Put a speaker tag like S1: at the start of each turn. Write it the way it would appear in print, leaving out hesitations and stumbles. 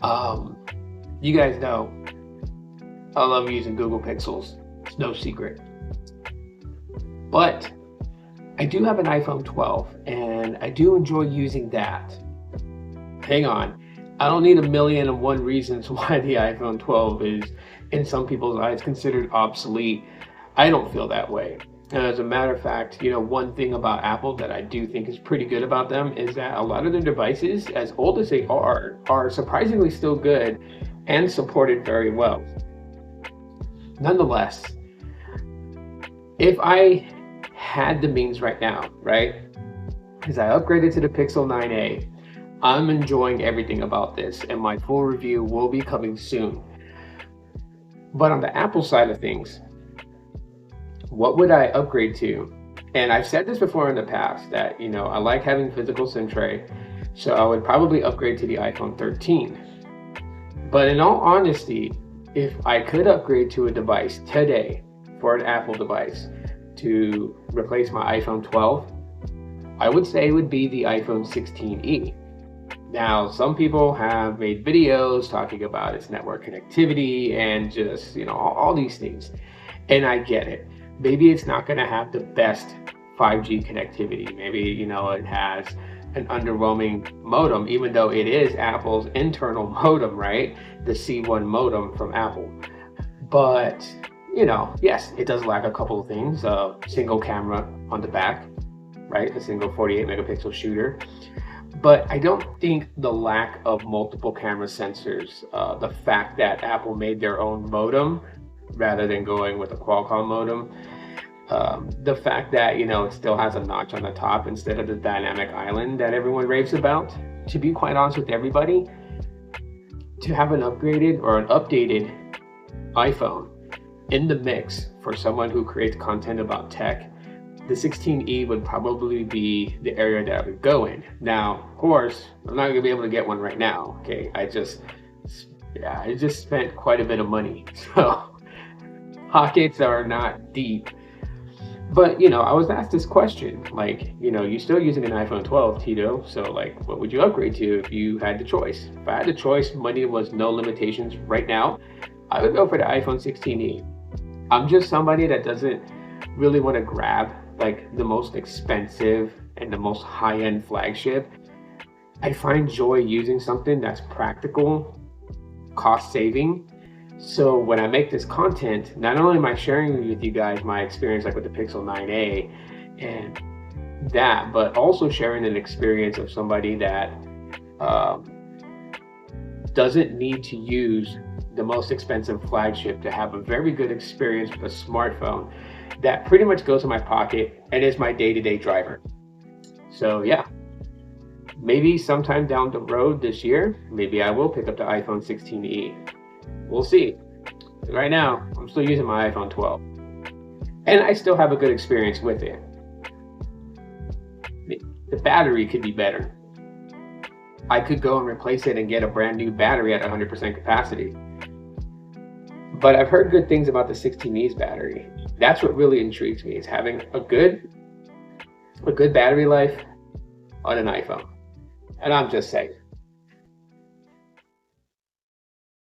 S1: Um, you guys know I love using Google Pixels. It's no secret. But I do have an iPhone 12 and I do enjoy using that. Hang on. I don't need a million and one reasons why the iPhone 12 is, in some people's eyes, considered obsolete. I don't feel that way. And as a matter of fact, one thing about Apple that I do think is pretty good about them is that a lot of their devices, as old as they are surprisingly still good and supported very well. Nonetheless, if I had the means right now, right, as I upgraded to the Pixel 9a, I'm enjoying everything about this, and my full review will be coming soon. But on the Apple side of things, what would I upgrade to? And I've said this before in the past that, I like having physical SIM tray, so I would probably upgrade to the iPhone 13. But in all honesty, if I could upgrade to a device today, for an Apple device, to replace my iPhone 12, I would say it would be the iPhone 16e. Now, some people have made videos talking about its network connectivity and just, all these things. And I get it. Maybe it's not going to have the best 5G connectivity. Maybe, it has an underwhelming modem, even though it is Apple's internal modem, right? The C1 modem from Apple. But, yes, it does lack a couple of things. Single camera on the back, right? A single 48 megapixel shooter. But I don't think the lack of multiple camera sensors, the fact that Apple made their own modem rather than going with a Qualcomm modem, the fact that, it still has a notch on the top instead of the dynamic island that everyone raves about. To be quite honest with everybody, to have an upgraded or an updated iPhone in the mix for someone who creates content about tech, the 16e would probably be the area that I would go in. Now, of course, I'm not going to be able to get one right now. Okay, I just spent quite a bit of money, so pockets are not deep. But, I was asked this question, like, you're still using an iPhone 12, Tito, so, like, what would you upgrade to if you had the choice? If I had the choice, money was no limitations right now, I would go for the iPhone 16e. I'm just somebody that doesn't really want to grab, like, the most expensive and the most high-end flagship. I find joy using something that's practical, cost-saving. So when I make this content, not only am I sharing with you guys my experience like with the Pixel 9a and that, but also sharing an experience of somebody that doesn't need to use the most expensive flagship to have a very good experience with a smartphone that pretty much goes in my pocket and is my day-to-day driver. So yeah, maybe sometime down the road this year, maybe I will pick up the iPhone 16e. We'll see. Right now, I'm still using my iPhone 12. And I still have a good experience with it. The battery could be better. I could go and replace it and get a brand new battery at 100% capacity. But I've heard good things about the 16e's battery. That's what really intrigues me, is having a good battery life on an iPhone. And I'm just saying.